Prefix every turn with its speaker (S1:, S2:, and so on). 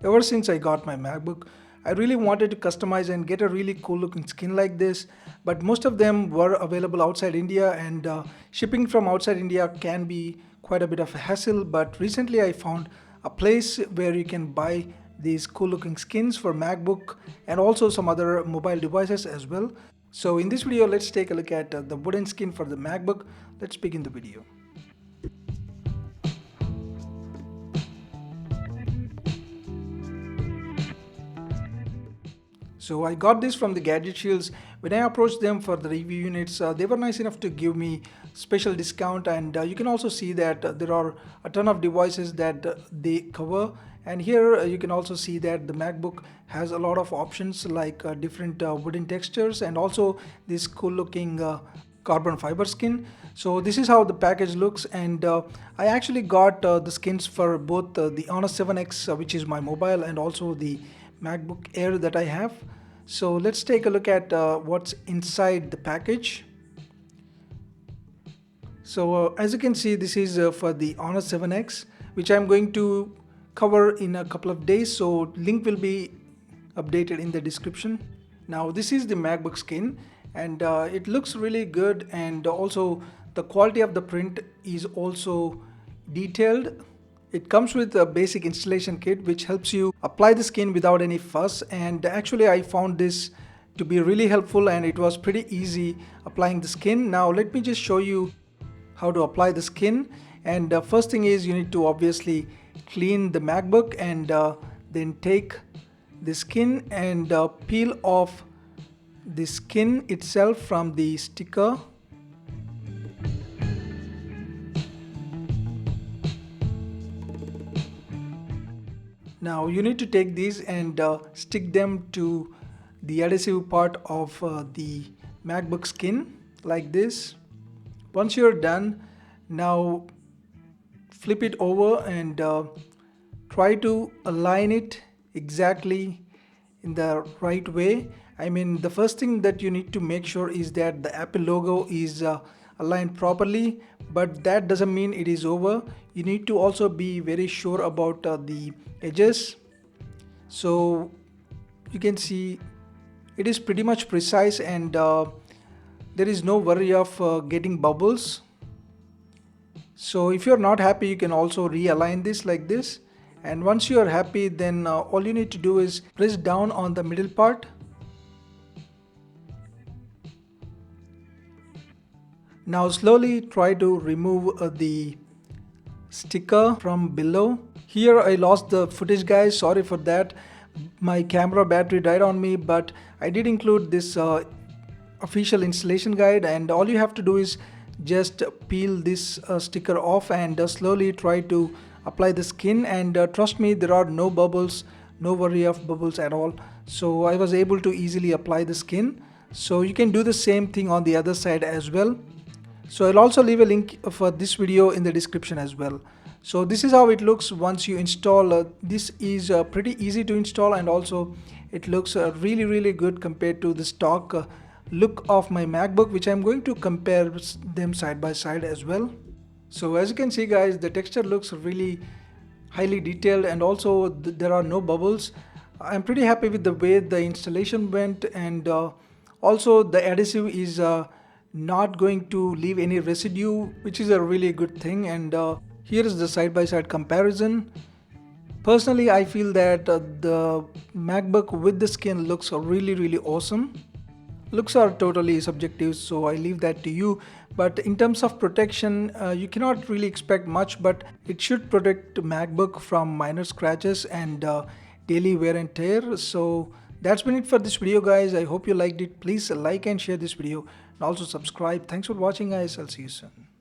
S1: Ever since I got my MacBook, I really wanted to customize and get a really cool looking skin like this, but most of them were available outside India, and shipping from outside India can be quite a bit of a hassle. But recently I found a place where you can buy these cool looking skins for MacBook and also some other mobile devices as well. So in this video, let's take a look at the wooden skin for the MacBook. Let's begin the video. So I got this from the Gadget Shields. When I approached them for the review units, they were nice enough to give me special discount, and you can also see that there are a ton of devices that they cover. And here you can also see that the MacBook has a lot of options like different wooden textures and also this cool looking carbon fiber skin. So this is how the package looks, and I actually got the skins for both the Honor 7X which is my mobile, and also the MacBook Air that I have. So let's take a look at what's inside the package. So as you can see, this is for the Honor 7X, which I'm going to cover in a couple of days, so link will be updated in the description. Now this is the MacBook skin, and it looks really good, and also the quality of the print is also detailed. It comes with a basic installation kit which helps you apply the skin without any fuss, and actually I found this to be really helpful, and it was pretty easy applying the skin. Now let me just show you how to apply the skin. And first thing is, you need to obviously clean the MacBook, and then take the skin and peel off the skin itself from the sticker. Now you need to take these and stick them to the adhesive part of the MacBook skin like this. Once you're done, now flip it over and try to align it exactly in the right way. I mean, the first thing that you need to make sure is that the Apple logo is aligned properly, but that doesn't mean it is over. You need to also be very sure about the edges. So you can see it is pretty much precise, and there is no worry of getting bubbles. So if you're not happy, you can also realign this like this, and once you are happy, then all you need to do is press down on the middle part. Now slowly try to remove the sticker from below. Here I lost the footage, guys, sorry for that. My camera battery died on me, but I did include this official installation guide, and all you have to do is just peel this sticker off and slowly try to apply the skin, and trust me, there are no bubbles, no worry of bubbles at all. So I was able to easily apply the skin. So you can do the same thing on the other side as well. So I'll also leave a link for this video in the description as well. So this is how it looks once you install. This is pretty easy to install, and also it looks really good compared to the stock look of my MacBook, which I'm going to compare them side by side as well. So as you can see, guys, the texture looks really highly detailed, and also there are no bubbles. I'm pretty happy with the way the installation went, and also the adhesive is not going to leave any residue, which is a really good thing. And here is the side-by-side comparison. Personally, I feel that the MacBook with the skin looks really awesome. Looks are totally subjective, so I leave that to you. But in terms of protection, you cannot really expect much, but it should protect MacBook from minor scratches and daily wear and tear. So that's been it for this video, guys. I hope you liked it. Please like and share this video, and also subscribe. Thanks for watching, guys. I'll see you soon.